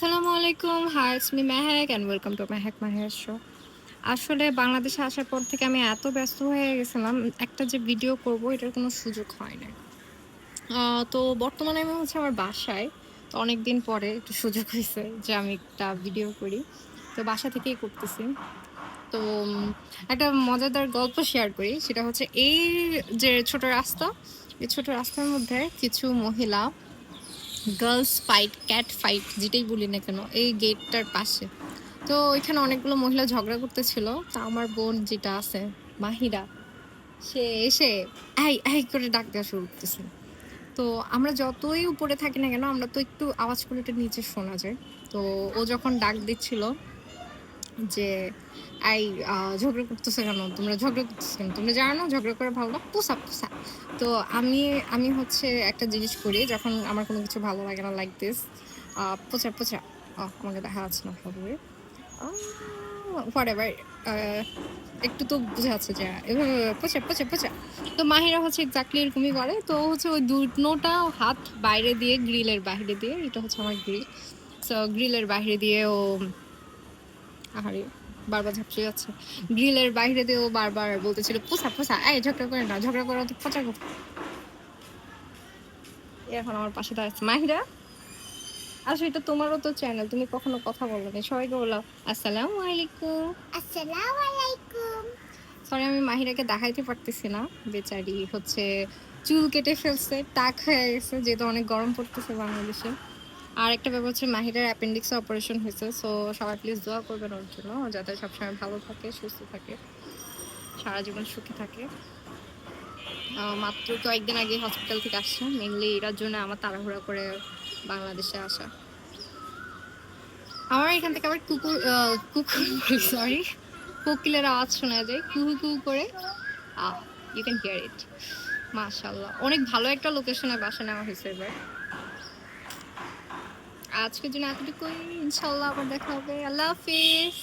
আসসালামু আলাইকুম। Hi, it's me Mehek and welcome to Mehek মাহিয়ার শো। আসলে বাংলাদেশে আসার পর থেকে আমি এত ব্যস্ত হয়ে গেছিলাম, একটা যে ভিডিও করব এটার কোনো সুযোগ হয় নাই। আ তো বর্তমানে আমি হচ্ছে আমার বাসায়। তো অনেকদিন পরে একটু সুযোগ হইছে যে আমি একটা ভিডিও করি। তো বাসা থেকেই করতেছি। তো একটা মজাদার গল্প শেয়ার করি। সেটা হচ্ছে এই যে ছোট রাস্তা, এই ছোট রাস্তার মধ্যে কিছু মহিলা গার্লস ফাইট, ক্যাট ফাইট যেটাই বলি না কেন, এই গেটটার পাশে। তো ওইখানে অনেকগুলো মহিলা ঝগড়া করতেছিল। তো আমার বোন যেটা আছে, মাহিরা, সে এসে এই, এই করে ডাক দেওয়া শুরু করতেছে। তো আমরা যতই উপরে থাকি না কেন, আমরা তো একটু আওয়াজ করলে এটা নিচে শোনা যায়। তো ও যখন ডাক দিচ্ছিল যে, "এই ঝগড়া করতেছো কেন? তোমরা ঝগড়া করতেছো কেন? তোমরা জানো না ঝগড়া করা ভালো না? পুসা, পুসা।" তো আমি আমি হচ্ছে একটা জিনিস করি যখন আমার কোনো কিছু ভালো লাগে না লাইক দিস পোঁচা, পোঁচা। আমাকে দেখা যাচ্ছে না ভালো করে। আ হোয়াটএভার আ একটু তো বোঝা যাচ্ছে যে এভাবে পোঁচা, পোঁচা, পোঁচা। তো মাহিরা হচ্ছে এক্সাক্টলি এরকমই করে। তো ও হচ্ছে ওই ২ নোটা হাত বাইরে দিয়ে গ্রিলের বাহিরে দিয়ে, এটা হচ্ছে আমার গ্রিল। সো গ্রিলের বাহিরে দিয়ে ও আহারে! বারবার ঝাপসে যাচ্ছে। গ্রিলের বাইরে দিয়ে ও বারবার বলতেছিল, "পোছা, পোছা, এই ঝগড়া করে না। ঝগড়া করা তো পচা কথা।" এ এখন আমার পাশে দাঁড়াচ্ছে। "মাহিরা, আসো এটা তোমারও তো চ্যানেল। তুমি কখনো কথা বলোনি। সবাইকে বলো, আসসালামু আলাইকুম।" আসসালামু আলাইকুম। সরি আমি মাহিরাকে দেখাইতে পারতেছি না। বেচারি হচ্ছে চুল কেটে ফেলছে, টাক হয়ে গেছে যেহেতু অনেক গরম পড়তেছে বাংলাদেশে। আরেকটা ব্যাপার হচ্ছে মাহিরার অ্যাপেন্ডিক্সে অপারেশন হইছে। সো সবাই প্লিজ দোয়া করবেন ওর জন্য। ও যাতে সবসময় ভালো থাকে, সুস্থ থাকে, সারা জীবন সুখী থাকে। মাত্র কয়েকদিন আগে হসপিটাল থেকে আসছে। মেইনলি এটার জন্য আমার তাড়াহুড়া করে বাংলাদেশে আসা। আমার এখান থেকে আবার কুকুর সরি, কোকিলের আওয়াজ শোনা যায়। কুহু, কুহু করে। ইউ ক্যান হিয়ার ইট। মাশাআল্লাহ। অনেক ভালো একটা লোকেশনে বাসা নেওয়া হয়েছে এবার। আজকের জন্য এতটুকুই। ইনশাআল্লাহ আবার দেখা হবে। আল্লাহ হাফেজ।